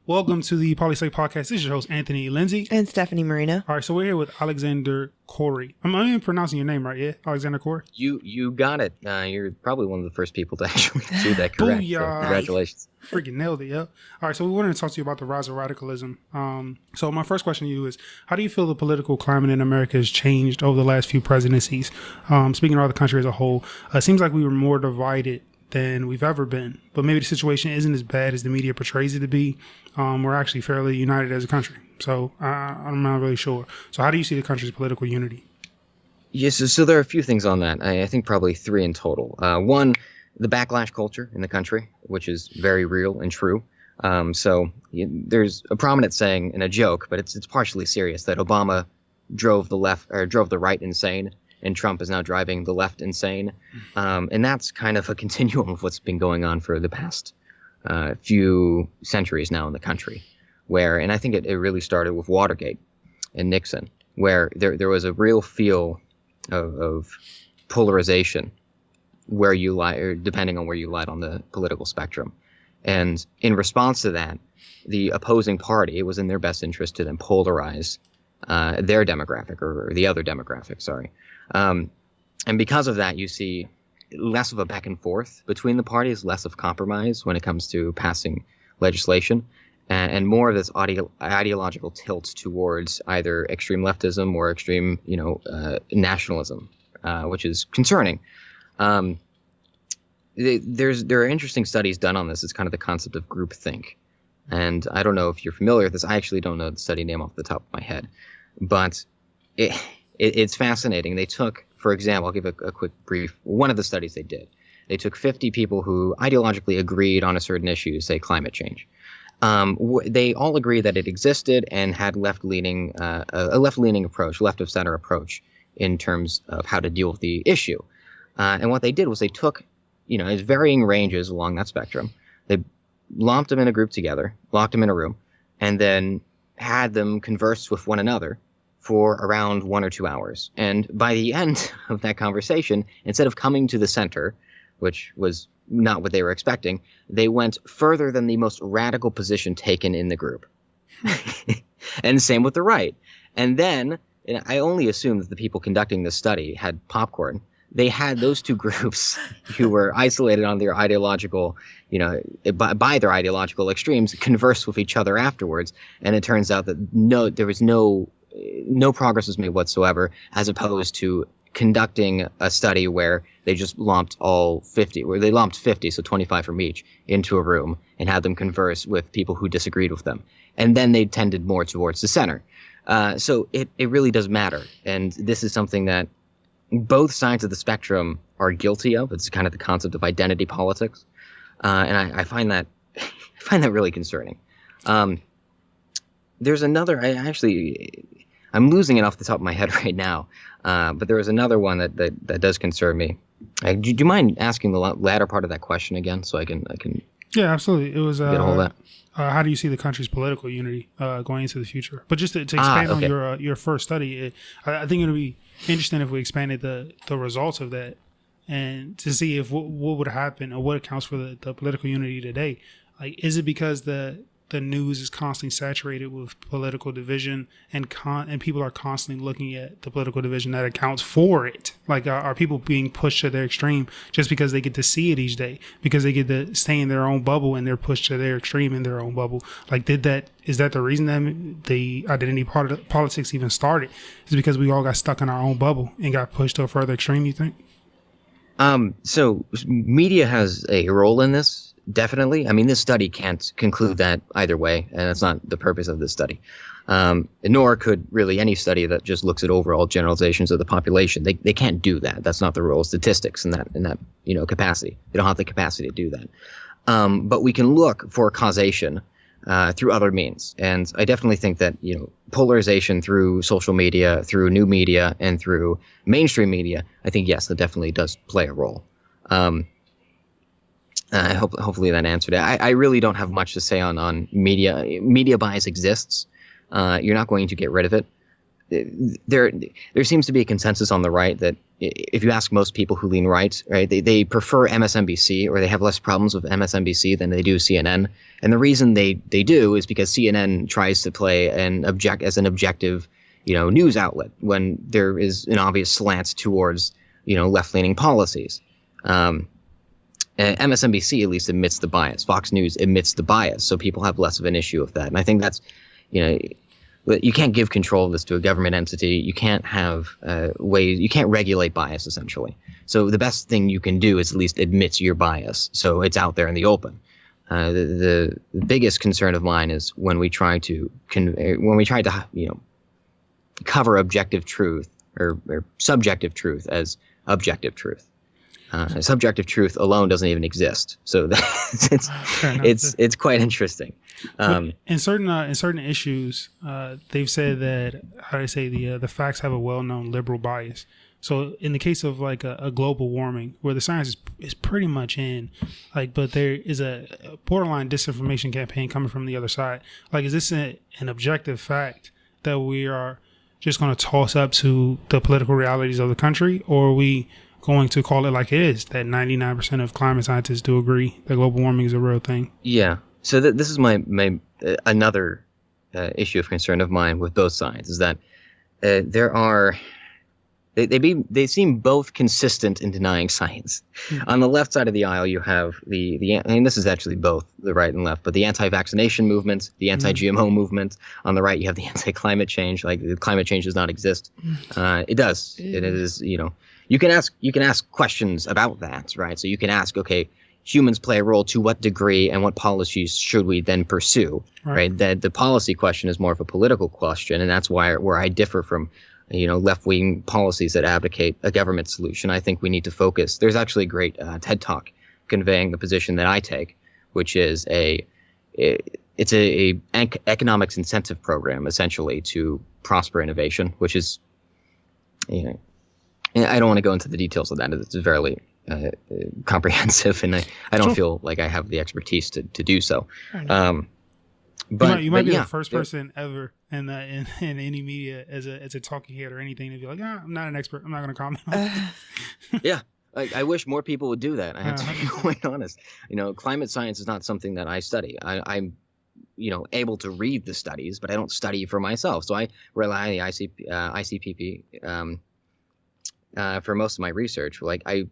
Welcome to the PolyPsych podcast. This is your host, Anthony Lindsay. And Stephanie Marina. All right, so we're here with Alexander Khoury. I'm even pronouncing your name right, yeah? Alexander Khoury? You got it. You're probably one of the first people to actually do that correct. So congratulations. Freaking nailed it, yeah. All right, so we wanted to talk to you about the rise of radicalism. So my first question to you is, how do you feel the political climate in America has changed over the last few presidencies? Speaking of the country as a whole, it seems like we were more divided than we've ever been, but maybe the situation isn't as bad as the media portrays it to be. We're actually fairly united as a country, so I'm not really sure. So how do you see the country's political unity? Yes, so there are a few things on that. I think probably three in total. One, the backlash culture in the country, which is very real and true. There's a prominent saying and a joke, but it's partially serious, that Obama drove the right insane, and Trump is now driving the left insane. And that's kind of a continuum of what's been going on for the past few centuries now in the country, and I think it really started with Watergate and Nixon, where there was a real feel of polarization where you lie, or depending on where you lied on the political spectrum. And in response to that, the opposing party, it was in their best interest to then polarize their demographic, or the other demographic, sorry. And because of that, you see less of a back and forth between the parties, less of compromise when it comes to passing legislation, and more of this ideological tilt towards either extreme leftism or extreme, nationalism, which is concerning. There are interesting studies done on this. It's kind of the concept of groupthink. And I don't know if you're familiar with this. I actually don't know the study name off the top of my head, but it's fascinating. They took, for example, I'll give a quick brief. One of the studies they did, they took 50 people who ideologically agreed on a certain issue, say climate change. They all agreed that it existed and had a left-leaning approach, left-of-center approach in terms of how to deal with the issue. And what they did was they took, as varying ranges along that spectrum, they lumped them in a group together, locked them in a room, and then had them converse with one another for around 1 or 2 hours. And by the end of that conversation, instead of coming to the center, which was not what they were expecting, they went further than the most radical position taken in the group. And same with the right. And then, and I only assume that the people conducting this study had popcorn. They had those two groups who were isolated on their ideological, by their ideological extremes, converse with each other afterwards. And it turns out that there was no progress was made whatsoever, as opposed to conducting a study where they just lumped 50, so 25 from each, into a room and had them converse with people who disagreed with them. And then they tended more towards the center. So it really does matter. And this is something that both sides of the spectrum are guilty of. It's kind of the concept of identity politics. And I find that really concerning. There's another, I'm losing it off the top of my head right now, but there was another one that does concern me. Do you mind asking the latter part of that question again, so I can? Yeah, absolutely. It was get a hold of that. How do you see the country's political unity going into the future? But just to expand on your first study, I think it would be interesting if we expanded the results of that, and to see if what would happen, or what accounts for the political unity today. Like, is it because the news is constantly saturated with political division, and people are constantly looking at the political division that accounts for it? Like, are people being pushed to their extreme just because they get to see it each day, because they get to stay in their own bubble, and they're pushed to their extreme in their own bubble? Like, is that the reason that the identity part of politics even started? Is because we all got stuck in our own bubble and got pushed to a further extreme, you think? So media has a role in this. Definitely. I mean, this study can't conclude that either way, and that's not the purpose of this study. Nor could really any study that just looks at overall generalizations of the population. They can't do that. That's not the role of statistics in that capacity. They don't have the capacity to do that. But we can look for causation through other means, and I definitely think that polarization through social media, through new media, and through mainstream media, I think yes, that definitely does play a role. Hopefully that answered it. I really don't have much to say on media. Media bias exists. You're not going to get rid of it. There seems to be a consensus on the right that if you ask most people who lean right, they prefer MSNBC, or they have less problems with MSNBC than they do CNN. And the reason they do is because CNN tries to play as an objective, news outlet when there is an obvious slant towards, left-leaning policies. MSNBC at least admits the bias. Fox News admits the bias, so people have less of an issue with that. And I think that's, you can't give control of this to a government entity. You can't have ways. You can't regulate bias, essentially. So the best thing you can do is at least admit your bias, so it's out there in the open. The biggest concern of mine is when we try to cover objective truth or subjective truth as objective truth. Subjective truth alone doesn't even exist, so it's quite interesting. In certain issues, they've said that the facts have a well-known liberal bias. So in the case of like a global warming, where the science is pretty much in, but there is a borderline disinformation campaign coming from the other side. Like, is this an objective fact that we are just going to toss up to the political realities of the country, or are we going to call it like it is, that 99% of climate scientists do agree that global warming is a real thing? Yeah. So this is my another issue of concern of mine with both sides, is that they seem both consistent in denying science. Mm-hmm. On the left side of the aisle, you have and this is actually both the right and left, but the anti-vaccination movement, the anti-GMO movement. On the right, you have the anti-climate change. Like, climate change does not exist. It does. It is. You can ask questions about that, right? So you can ask, okay, humans play a role to what degree, and what policies should we then pursue, right? That the policy question is more of a political question, and that's where I differ from, left-wing policies that advocate a government solution. I think we need to focus. There's actually a great TED Talk conveying the position that I take, which is it's a economics incentive program, essentially, to prosper innovation, which is, I don't want to go into the details of that. It's very comprehensive, and I don't feel like I have the expertise to do so. But you might be the first person ever in any media as a talking head or anything to be like, I'm not an expert. I'm not going to comment on it. Yeah. I wish more people would do that. I have to be quite honest. Climate science is not something that I study. I'm able to read the studies, but I don't study for myself. So I rely on the ICPP for most of my research. I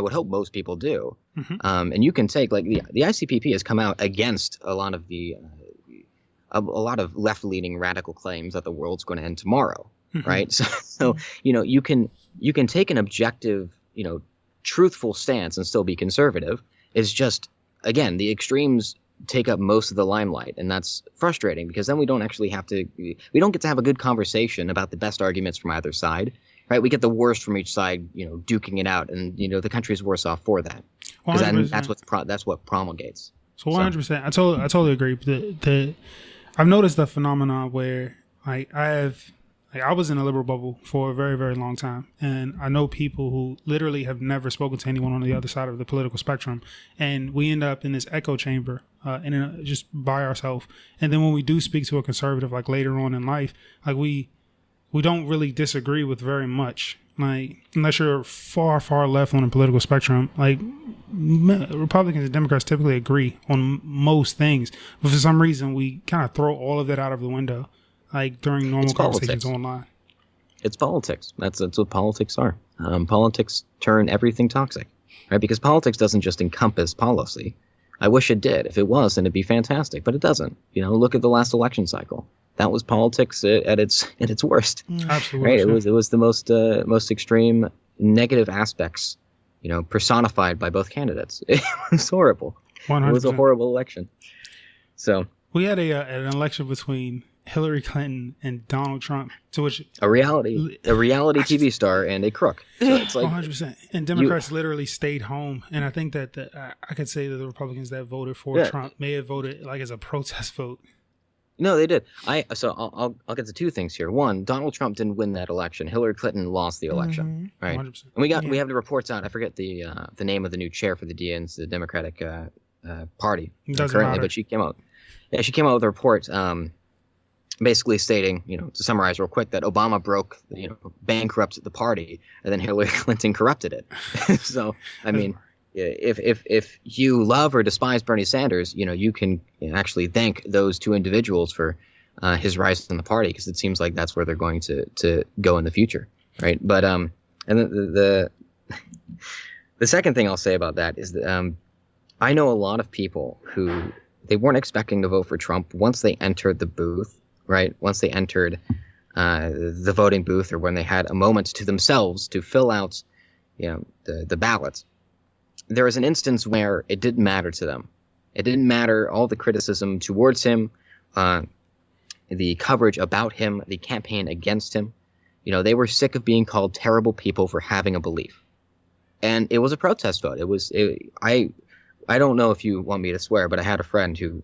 would hope most people do. Mm-hmm. And you can take, the ICPP has come out against a lot of a lot of left-leaning radical claims that the world's going to end tomorrow, mm-hmm. right? So you can take an objective, truthful stance and still be conservative. It's just, again, the extremes take up most of the limelight, and that's frustrating, because then we don't get to have a good conversation about the best arguments from either side. Right, we get the worst from each side, duking it out, and the country's worse off for that, because that's what promulgates. So 100%, I totally agree. I've noticed the phenomenon where I was in a liberal bubble for a very, very long time, and I know people who literally have never spoken to anyone on the other side of the political spectrum, and we end up in this echo chamber, just by ourselves. And then when we do speak to a conservative, later on in life, we don't really disagree with very much. Unless you're far, far left on the political spectrum, Republicans and Democrats typically agree on most things, but for some reason we kind of throw all of that out of the window, during normal conversations online. It's politics. That's what politics are. Politics turn everything toxic, right? Because politics doesn't just encompass policy. I wish it did. If it was, then it'd be fantastic, but it doesn't. Look at the last election cycle. That was politics at its worst. Absolutely, right? It was the most extreme negative aspects, personified by both candidates. It was horrible. 100%. It was a horrible election. So we had an election between Hillary Clinton and Donald Trump, to which a reality TV star and a crook. So it's 100%. And Democrats literally stayed home, and I think that I could say that the Republicans that voted for Trump may have voted as a protest vote. No, they did. I'll get to two things here. One, Donald Trump didn't win that election. Hillary Clinton lost the election, right? 100%. And we have the reports out. I forget the name of the new chair for the DNC, the Democratic Party currently, but she came out. Yeah, she came out with a report basically stating, to summarize real quick, that Obama bankrupted the party, and then Hillary Clinton corrupted it. So, I mean, if you love or despise Bernie Sanders, you can actually thank those two individuals for his rise in the party, because it seems like that's where they're going to go in the future, right? But and the second thing I'll say about that is that I know a lot of people who they weren't expecting to vote for Trump once they entered the booth. Right, once they entered the voting booth, or when they had a moment to themselves to fill out, the ballots, there was an instance where it didn't matter to them. It didn't matter all the criticism towards him, the coverage about him, the campaign against him. They were sick of being called terrible people for having a belief, and it was a protest vote. I don't know if you want me to swear, but I had a friend who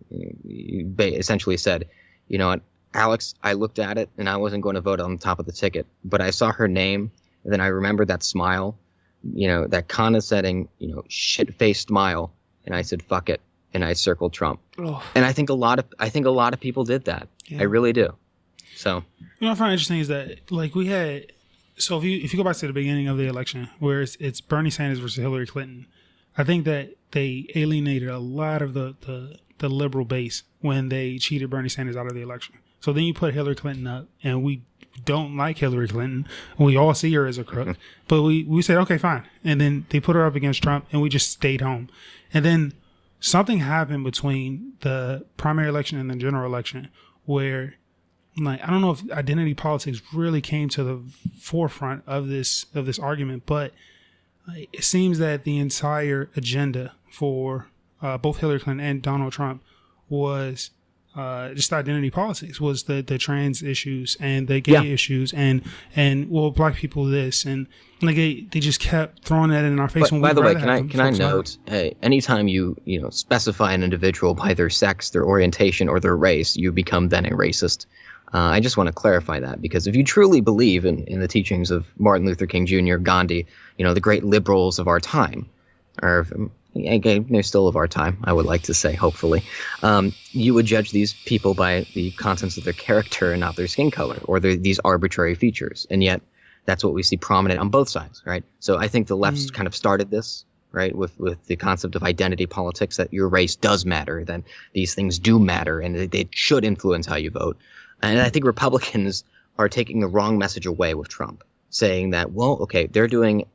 essentially said, "You know what, Alex, I looked at it and I wasn't going to vote on the top of the ticket, but I saw her name, and then I remembered that smile, that condescending, shit-faced smile, and I said, fuck it, and I circled Trump." Oh. And I think a lot of people did that. Yeah. I really do. So, what I find interesting is that, like, we had, so if you go back to the beginning of the election, where it's Bernie Sanders versus Hillary Clinton, I think that they alienated a lot of the liberal base when they cheated Bernie Sanders out of the election. So then you put Hillary Clinton up, and we don't like Hillary Clinton. We all see her as a crook. But we said, okay, fine. And then they put her up against Trump, and we just stayed home. And then something happened between the primary election and the general election where, like, I don't know if identity politics really came to the forefront of this argument, but it seems that the entire agenda for both Hillary Clinton and Donald Trump was just identity politics, was the trans issues and the gay issues and well, black people this, and like they just kept throwing that in our face. But, by the way, can I note, hey, anytime you specify an individual by their sex, their orientation, or their race, you become then a racist. I just want to clarify that, because if you truly believe in the teachings of Martin Luther King Jr., Gandhi, the great liberals of our time, or they're still of our time, I would like to say, hopefully, you would judge these people by the contents of their character and not their skin color or these arbitrary features. And yet that's what we see prominent on both sides, right? So I think the left kind of started this, right, with the concept of identity politics, that your race does matter, that these things do matter, and they should influence how you vote. And I think Republicans are taking the wrong message away with Trump, saying that, well, okay, they're doing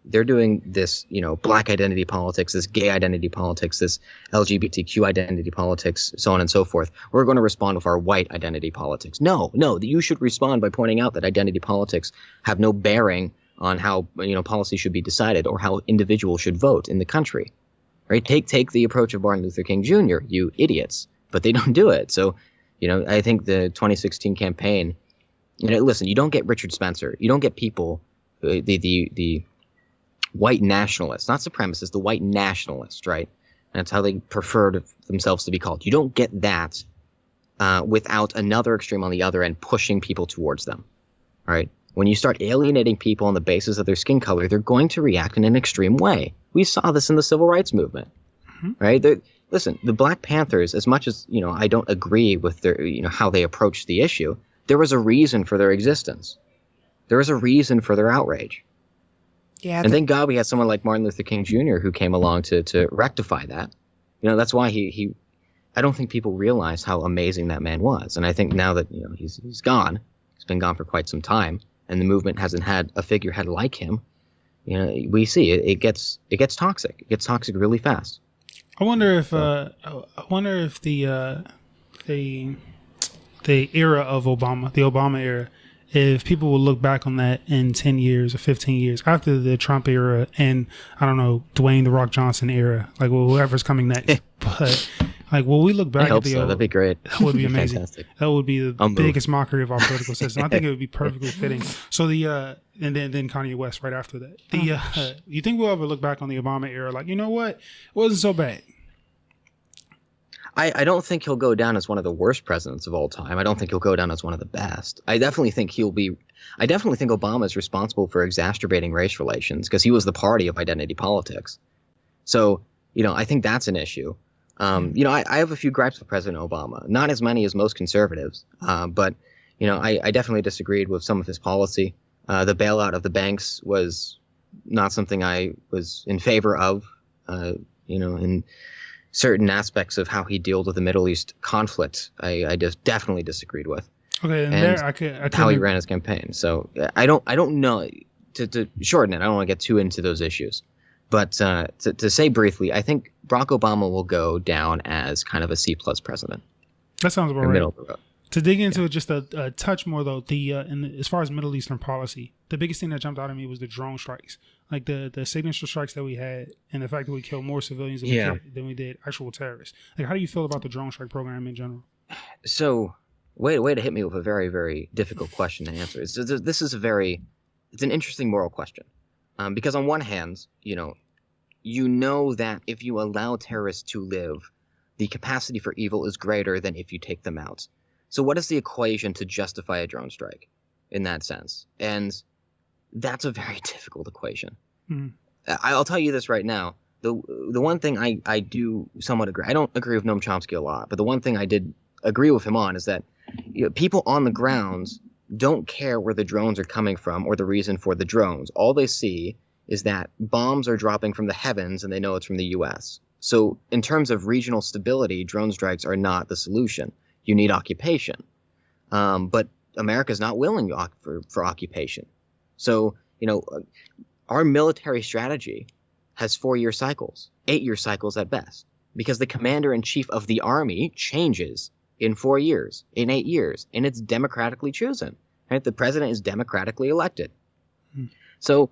this, black identity politics, this gay identity politics, this LGBTQ identity politics, so on and so forth. We're going to respond with our white identity politics. No, you should respond by pointing out that identity politics have no bearing on how, policy should be decided or how individuals should vote in the country, right? Take the approach of Martin Luther King Jr., you idiots, but they don't do it. So, I think the 2016 campaign, listen, you don't get Richard Spencer. You don't get people, the white nationalists, not supremacists, the white nationalists, right? And that's how they prefer themselves to be called. You don't get that without another extreme on the other end pushing people towards them, right? When you start alienating people on the basis of their skin color, they're going to react in an extreme way. We saw this in the civil rights movement, right? Listen, the Black Panthers, as much as, I don't agree with their, how they approached the issue, there was a reason for their existence. There was a reason for their outrage. Yeah. And thank God we had someone like Martin Luther King Jr. who came along to rectify that. That's why he I don't think people realize how amazing that man was. And I think now that, he's gone, he's been gone for quite some time, and the movement hasn't had a figurehead like him, we see it gets toxic. It gets toxic really fast. I wonder if the era of Obama, the Obama era, if people will look back on that in 10 years or 15 years after the Trump era and, I don't know, Dwayne "The Rock" Johnson era, like, well, whoever's coming next. But, like, will we look back at the old, that'd be great. That would be amazing. Fantastic. That would be the biggest mockery of our political system. I think it would be perfectly fitting. So and then Kanye West right after that. You think we'll ever look back on the Obama era like, you know what? It wasn't so bad. I don't think he'll go down as one of the worst presidents of all time. I don't think he'll go down as one of the best. I definitely think Obama is responsible for exacerbating race relations because he was the party of identity politics. So, I think that's an issue. I have a few gripes with President Obama, not as many as most conservatives. But, I definitely disagreed with some of his policy. The bailout of the banks was not something I was in favor of, in certain aspects of how he dealt with the Middle East conflict. I just definitely disagreed with. Okay, and there I could how he ran his campaign. So I don't know, to shorten it, I don't want to get too into those issues. But to say briefly, I think Barack Obama will go down as kind of a C+ president. That sounds about right. Middle of the road. To dig into it just a touch more, though, as far as Middle Eastern policy, the biggest thing that jumped out at me was the drone strikes, like the signature strikes that we had, and the fact that we killed more civilians than we did actual terrorists. Like, how do you feel about the drone strike program in general? So, way to hit me with a very, very difficult question to answer. It's an interesting moral question, because on one hand, you know that if you allow terrorists to live, the capacity for evil is greater than if you take them out. So what is the equation to justify a drone strike in that sense? And that's a very difficult equation. Mm. I'll tell you this right now. The one thing I do somewhat agree, I don't agree with Noam Chomsky a lot, but the one thing I did agree with him on is that people on the ground don't care where the drones are coming from or the reason for the drones. All they see is that bombs are dropping from the heavens and they know it's from the U.S. So in terms of regional stability, drone strikes are not the solution. You need occupation. But America's not willing for occupation. So, our military strategy has 4-year cycles, 8-year cycles at best, because the commander-in-chief of the army changes in 4 years, in 8 years, and it's democratically chosen. Right? The president is democratically elected. So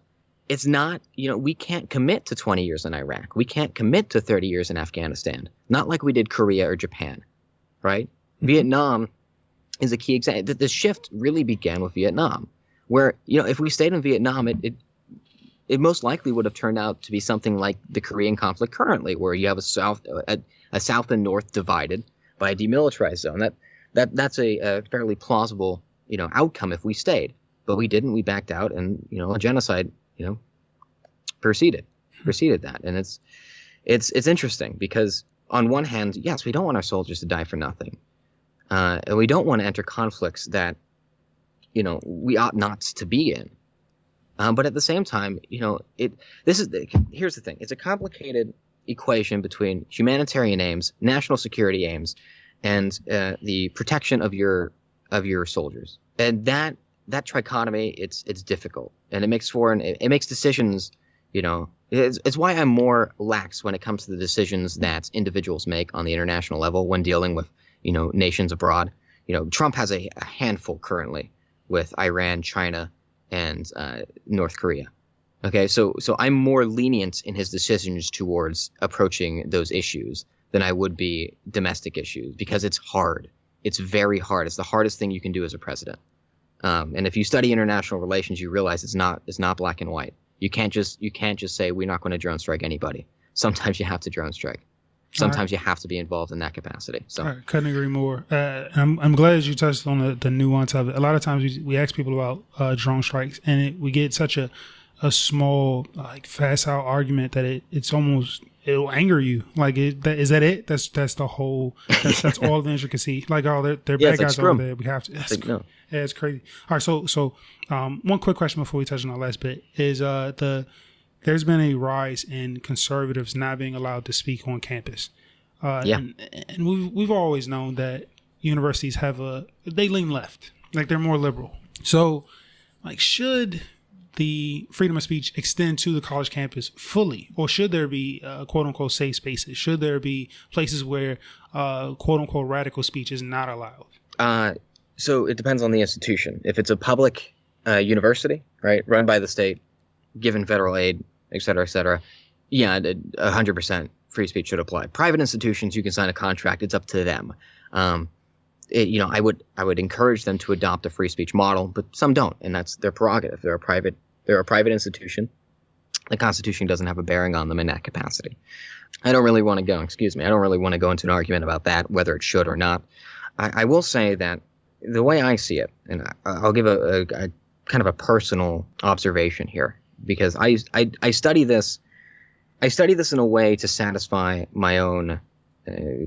it's not, we can't commit to 20 years in Iraq. We can't commit to 30 years in Afghanistan, not like we did Korea or Japan, right? Vietnam is a key example. The shift really began with Vietnam, where, if we stayed in Vietnam, it most likely would have turned out to be something like the Korean conflict currently, where you have a south and north divided by a demilitarized zone. That's a fairly plausible, outcome if we stayed. But we didn't. We backed out, and a genocide, preceded that. And it's interesting because on one hand, yes, we don't want our soldiers to die for nothing. And we don't want to enter conflicts that, we ought not to be in. But at the same time, here's the thing. It's a complicated equation between humanitarian aims, national security aims, and the protection of your soldiers. And that trichotomy, it's difficult, and it makes decisions. It's why I'm more lax when it comes to the decisions that individuals make on the international level when dealing with nations abroad. Trump has a handful currently with Iran, China, and North Korea. Okay, so I'm more lenient in his decisions towards approaching those issues than I would be domestic issues, because it's hard. It's very hard. It's the hardest thing you can do as a president. And if you study international relations, you realize it's not black and white. You can't just say we're not going to drone strike anybody. Sometimes you have to drone strike. Sometimes you have to be involved in that capacity. So I couldn't agree more. I'm glad you touched on the nuance of it. A lot of times we ask people about drone strikes, and we get such a small, facile argument that it'll anger you. Like, is that it? That's the whole. That's all the intricacy. Like, they're bad guys over there. We have to. Yeah, it's crazy. All right, so one quick question before we touch on the last bit is there's been a rise in conservatives not being allowed to speak on campus. And we've always known that universities they lean left, like they're more liberal. So, should the freedom of speech extend to the college campus fully, or should there be quote unquote safe spaces? Should there be places where quote unquote radical speech is not allowed? So it depends on the institution. If it's a public university, right, run by the state, given federal aid, et cetera, yeah, 100% free speech should apply. Private institutions, you can sign a contract. It's up to them. I would encourage them to adopt a free speech model, but some don't, and that's their prerogative. They're a private institution. The Constitution doesn't have a bearing on them in that capacity. I don't really want to go into an argument about that, whether it should or not. I will say that the way I see it, and I'll give a kind of a personal observation here, because I study this. I study this in a way to satisfy my own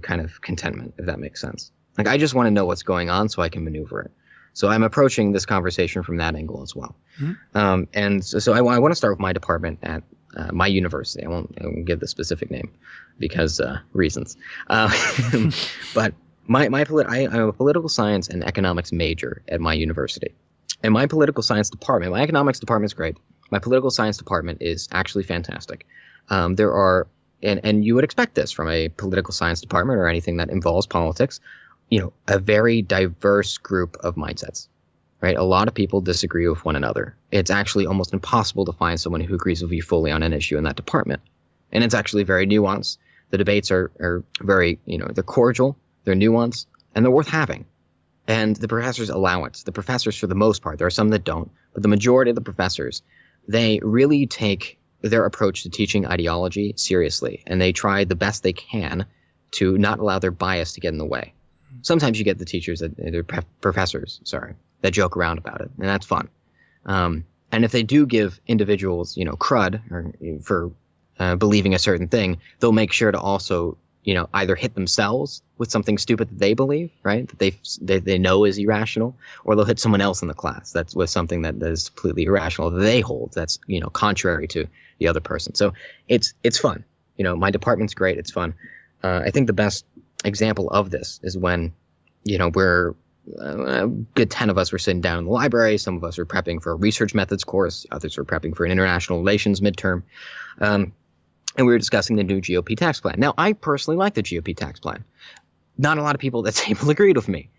kind of contentment, if that makes sense. Like, I just want to know what's going on so I can maneuver it. So I'm approaching this conversation from that angle as well. Mm-hmm. And so I want to start with my department at my university. I won't give the specific name because reasons. But I'm a political science and economics major at my university. And my political science department, my economics department is great. My political science department is actually fantastic. There are, and you would expect this from a political science department or anything that involves politics, a very diverse group of mindsets, right? A lot of people disagree with one another. It's actually almost impossible to find someone who agrees with you fully on an issue in that department. And it's actually very nuanced. The debates are very, they're cordial, they're nuanced, and they're worth having. And the professors allow it. The professors, for the most part, there are some that don't, but the majority of the professors, they really take their approach to teaching ideology seriously, and they try the best they can to not allow their bias to get in the way. Sometimes you get the teachers, professors, that joke around about it, and that's fun. And if they do give individuals, crud for believing a certain thing, they'll make sure to also, either hit themselves with something stupid that they believe, right, that they know is irrational, or they'll hit someone else in the class that's with something that is completely irrational that they hold that's, contrary to the other person. So it's fun. My department's great. It's fun. I think the best example of this is when, we're a good 10 of us were sitting down in the library. Some of us were prepping for a research methods course. Others were prepping for an international relations midterm. And we were discussing the new GOP tax plan. Now, I personally like the GOP tax plan. Not a lot of people at the table agreed with me.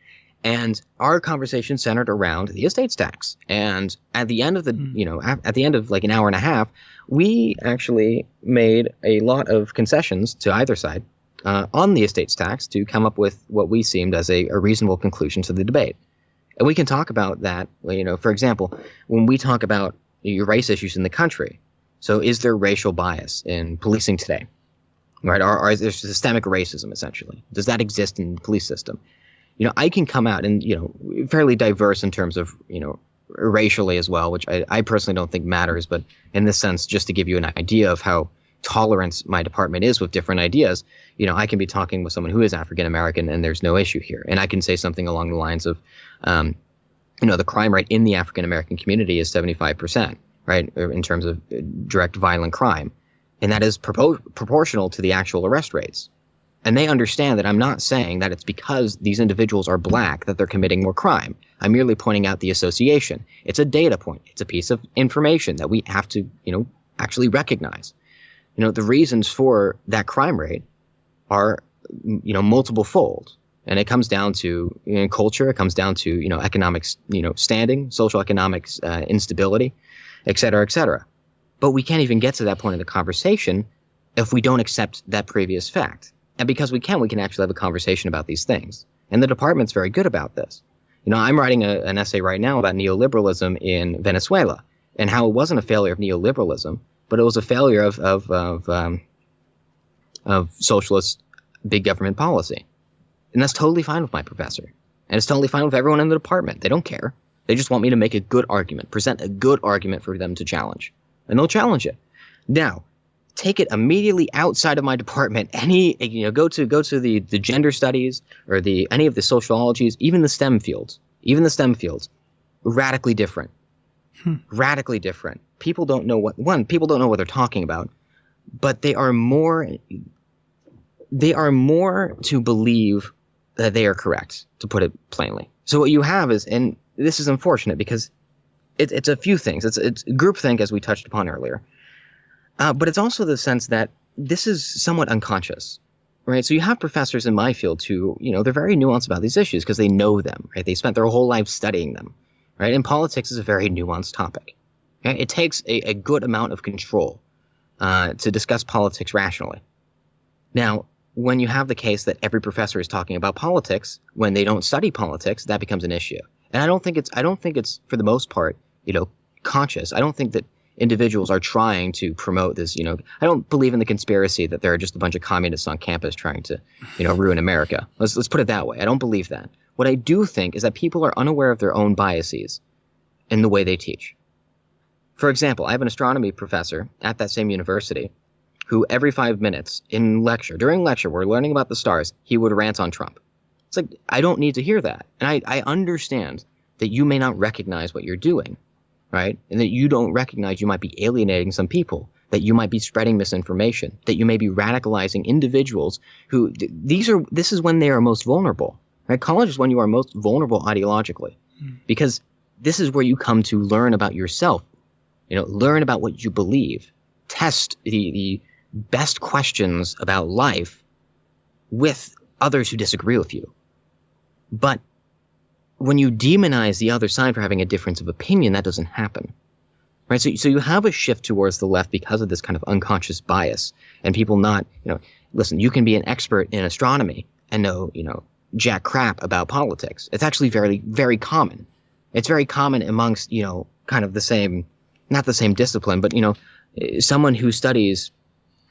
And our conversation centered around the estates tax. And at the end of at the end of like an hour and a half, we actually made a lot of concessions to either side on the estates tax to come up with what we seemed as a reasonable conclusion to the debate. And we can talk about that, for example, when we talk about race issues in the country. So is there racial bias in policing today? Right? Or is there systemic racism, essentially? Does that exist in the police system? I can come out and, fairly diverse in terms of, racially as well, which I personally don't think matters. But in this sense, just to give you an idea of how tolerant my department is with different ideas, I can be talking with someone who is African American and there's no issue here. And I can say something along the lines of, the crime rate in the African American community is 75%, right, in terms of direct violent crime. And that is proportional to the actual arrest rates. And they understand that I'm not saying that it's because these individuals are black that they're committing more crime. I'm merely pointing out the association. It's a data point. It's a piece of information that we have to, actually recognize. The reasons for that crime rate are, multiple fold. And it comes down to culture. It comes down to, economics, standing, social economics, instability, et cetera, et cetera. But we can't even get to that point in the conversation if we don't accept that previous fact. And because we can actually have a conversation about these things. And the department's very good about this. I'm writing an essay right now about neoliberalism in Venezuela and how it wasn't a failure of neoliberalism, but it was a failure of socialist big government policy. And that's totally fine with my professor. And it's totally fine with everyone in the department. They don't care. They just want me to make a good argument, present a good argument for them to challenge. And they'll challenge it. Now, take it immediately outside of my department. Go to the gender studies or any of the sociologies, even the STEM fields. Radically different. Radically different. People don't know what they're talking about, but they are more to believe that they are correct, to put it plainly. So what you have is, and this is unfortunate because it's a few things. It's groupthink, as we touched upon earlier. But it's also the sense that this is somewhat unconscious, right? So you have professors in my field who, they're very nuanced about these issues because they know them, right? They spent their whole life studying them, right? And politics is a very nuanced topic. Okay? It takes a good amount of control to discuss politics rationally. Now, when you have the case that every professor is talking about politics when they don't study politics, that becomes an issue. And I don't think it's for the most part, conscious. I don't think that individuals are trying to promote this, I don't believe in the conspiracy that there are just a bunch of communists on campus trying to, ruin America. Let's put it that way. I don't believe that. What I do think is that people are unaware of their own biases in the way they teach. For example, I have an astronomy professor at that same university who every 5 minutes during lecture, we're learning about the stars, he would rant on Trump. It's like, I don't need to hear that. And I understand that you may not recognize what you're doing, right? And that you don't recognize you might be alienating some people, that you might be spreading misinformation, that you may be radicalizing individuals who this is when they are most vulnerable, right? College is when you are most vulnerable ideologically, because this is where you come to learn about yourself, learn about what you believe, test the best questions about life with others who disagree with you. But when you demonize the other side for having a difference of opinion, that doesn't happen. Right, so you have a shift towards the left because of this kind of unconscious bias, and people not, listen, you can be an expert in astronomy and know, jack crap about politics. It's actually very, very common. It's very common amongst, kind of the same, not the same discipline, but, someone who studies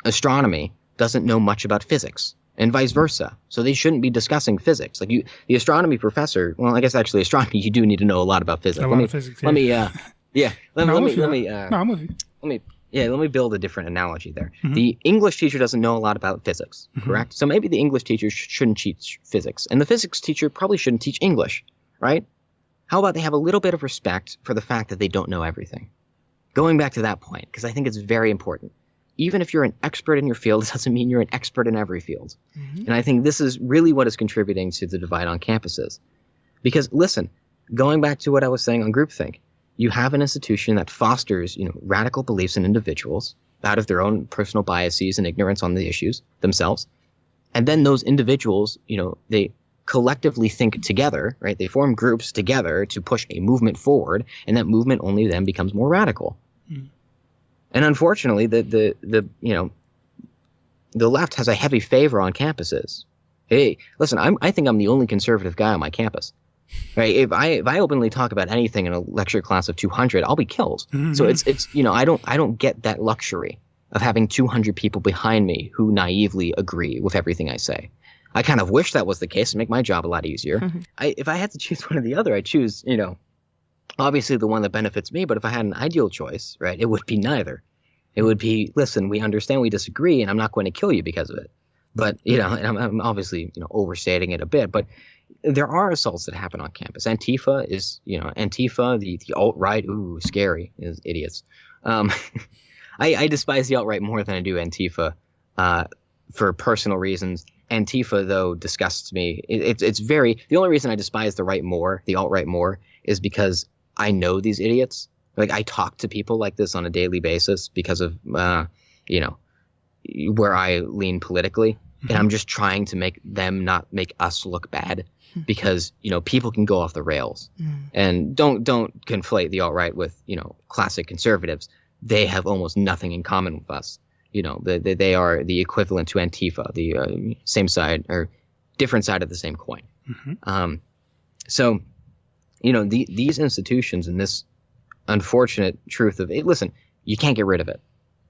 astronomy doesn't know much about physics, and vice versa. So they shouldn't be discussing physics. Like the astronomy professor, well, I guess actually astronomy, you do need to know a lot about physics. A lot of physics, yeah. Let me build a different analogy there. Mm-hmm. The English teacher doesn't know a lot about physics, correct? So maybe the English teacher shouldn't teach physics, and the physics teacher probably shouldn't teach English, right? How about they have a little bit of respect for the fact that they don't know everything? Going back to that point, because I think it's very important. Even if you're an expert in your field, it doesn't mean you're an expert in every field. Mm-hmm. And I think this is really what is contributing to the divide on campuses. Because, listen, going back to what I was saying on groupthink, you have an institution that fosters, radical beliefs in individuals out of their own personal biases and ignorance on the issues themselves. And then those individuals, they collectively think together, right? They form groups together to push a movement forward, and that movement only then becomes more radical. Mm. And unfortunately, the left has a heavy favor on campuses. Hey, listen, I think I'm the only conservative guy on my campus. Right? If I openly talk about anything in a lecture class of 200, I'll be killed. Mm-hmm. So it's I don't get that luxury of having 200 people behind me who naively agree with everything I say. I kind of wish that was the case to make my job a lot easier. Mm-hmm. If I had to choose one or the other, I'd choose, obviously the one that benefits me. But if I had an ideal choice, right, it would be neither. It would be, listen, we understand we disagree, and I'm not going to kill you because of it. But, and I'm obviously, overstating it a bit, but there are assaults that happen on campus. Antifa is, the alt-right, ooh, scary, is idiots. I despise the alt-right more than I do Antifa for personal reasons. Antifa, though, disgusts me. The only reason I despise the alt-right more, is because I know these idiots. Like, I talk to people like this on a daily basis because of, where I lean politically. Mm-hmm. And I'm just trying to make them not make us look bad because, people can go off the rails. Mm. And don't conflate the alt-right with, classic conservatives. They have almost nothing in common with us. They are the equivalent to Antifa, the same side or different side of the same coin. Mm-hmm. So, these institutions and this unfortunate truth of it, listen, you can't get rid of it.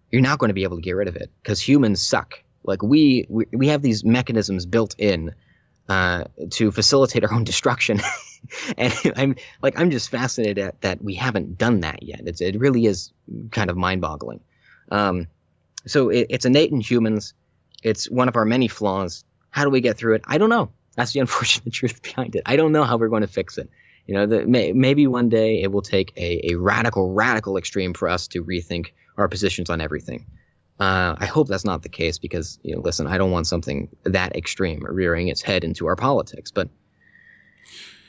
You're not going to be able to get rid of it because humans suck. Like we have these mechanisms built in to facilitate our own destruction, and I'm just fascinated that we haven't done that yet. It really is kind of mind-boggling. So it's innate in humans. It's one of our many flaws. How do we get through it? I don't know. That's the unfortunate truth behind it. I don't know how we're going to fix it. Maybe one day it will take a radical extreme for us to rethink our positions on everything. I hope that's not the case because, listen, I don't want something that extreme rearing its head into our politics, but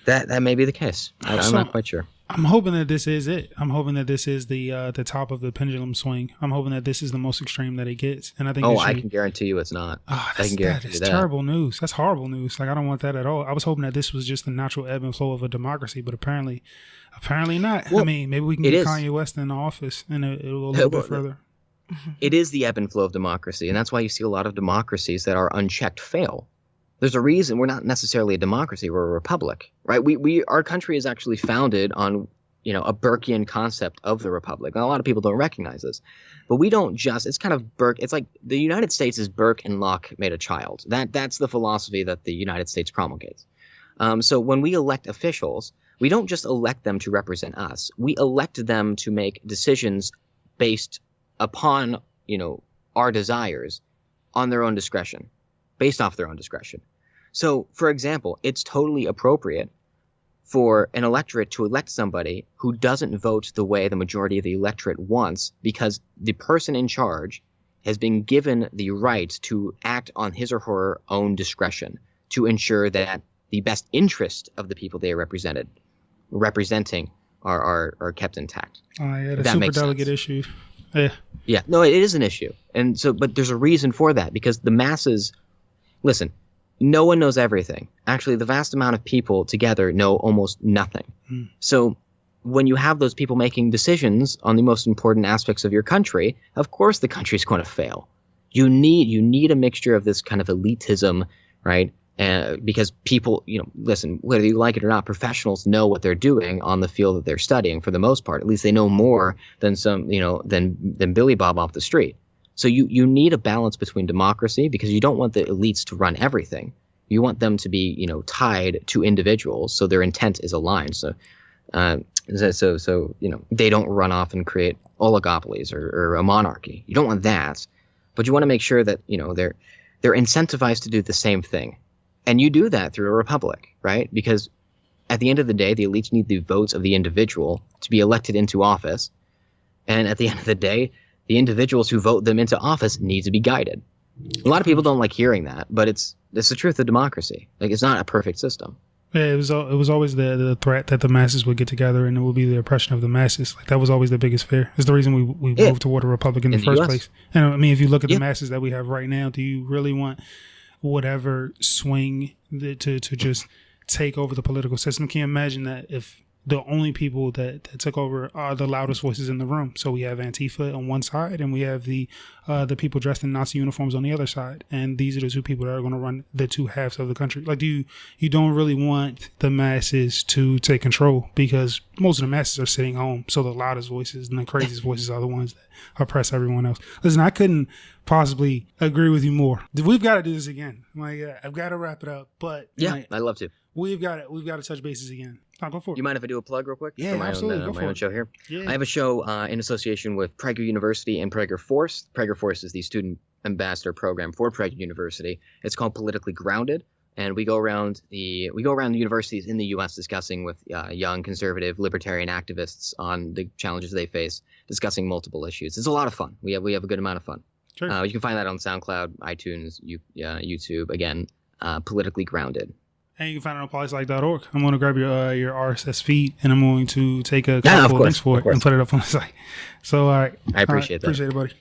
that may be the case. I'm not quite sure. I'm hoping that this is it. I'm hoping that this is the top of the pendulum swing. I'm hoping that this is the most extreme that it gets. And I think I can guarantee you it's not. That's terrible news. That's horrible news. Like, I don't want that at all. I was hoping that this was just the natural ebb and flow of a democracy, but apparently not. Well, I mean, maybe we can get Kanye West in the office and it'll go a little bit further. It is the ebb and flow of democracy, and that's why you see a lot of democracies that are unchecked fail. There's a reason we're not necessarily a democracy; we're a republic, right? Our country is actually founded on, a Burkean concept of the republic. And a lot of people don't recognize this, but we don't just. It's kind of Burke. It's like the United States is Burke and Locke made a child. That's the philosophy that the United States promulgates. So when we elect officials, we don't just elect them to represent us. We elect them to make decisions based upon, our desires on their own discretion, based off their own discretion. So, for example, it's totally appropriate for an electorate to elect somebody who doesn't vote the way the majority of the electorate wants, because the person in charge has been given the right to act on his or her own discretion to ensure that the best interest of the people they are representing are kept intact. Oh, yeah, the super delegate issue. Yeah. Yeah, no, it is an issue. And so, but there's a reason for that, because the masses, listen, no one knows everything. Actually, the vast amount of people together know almost nothing. So when you have those people making decisions on the most important aspects of your country, of course the country's going to fail. You need a mixture of this kind of elitism, right? Because people, listen, whether you like it or not, professionals know what they're doing on the field that they're studying for the most part. At least they know more than than Billy Bob off the street. So you need a balance between democracy, because you don't want the elites to run everything. You want them to be, tied to individuals, so their intent is aligned. So they don't run off and create oligopolies or a monarchy. You don't want that, but you want to make sure that they're incentivized to do the same thing. And you do that through a republic, right? Because at the end of the day, the elites need the votes of the individual to be elected into office. And at the end of the day, the individuals who vote them into office need to be guided. A lot of people don't like hearing that, but it's the truth of democracy. Like, it's not a perfect system. Yeah, it was always the threat that the masses would get together and it would be the oppression of the masses. Like, that was always the biggest fear. It's the reason we moved toward a republic in the first place. And I mean, if you look at the masses that we have right now, do you really want whatever swing to just take over the political system? Can you imagine that if the only people that took over are the loudest voices in the room? So we have Antifa on one side, and we have the people dressed in Nazi uniforms on the other side. And these are the two people that are going to run the two halves of the country. Like, you don't really want the masses to take control, because most of the masses are sitting home. So the loudest voices and the craziest voices are the ones that oppress everyone else. Listen, I couldn't possibly agree with you more. We've got to do this again. Like, I've got to wrap it up, but yeah, I'd love to. We've got to touch bases again. Oh, go for it. You mind if I do a plug real quick? Yeah, for absolutely. My own show here. Yeah. I have a show in association with Prager University and Prager Force. Prager Force is the student ambassador program for Prager University. It's called Politically Grounded, and we go around the universities in the U.S. discussing with young conservative libertarian activists on the challenges they face, discussing multiple issues. It's a lot of fun. We have a good amount of fun. Sure. You can find that on SoundCloud, iTunes, YouTube. Again, Politically Grounded. And you can find it on PolyPsych.org. I'm going to grab your RSS feed, and I'm going to take a couple of links for it and put it up on the site. So, all right. I appreciate that. Appreciate it, buddy.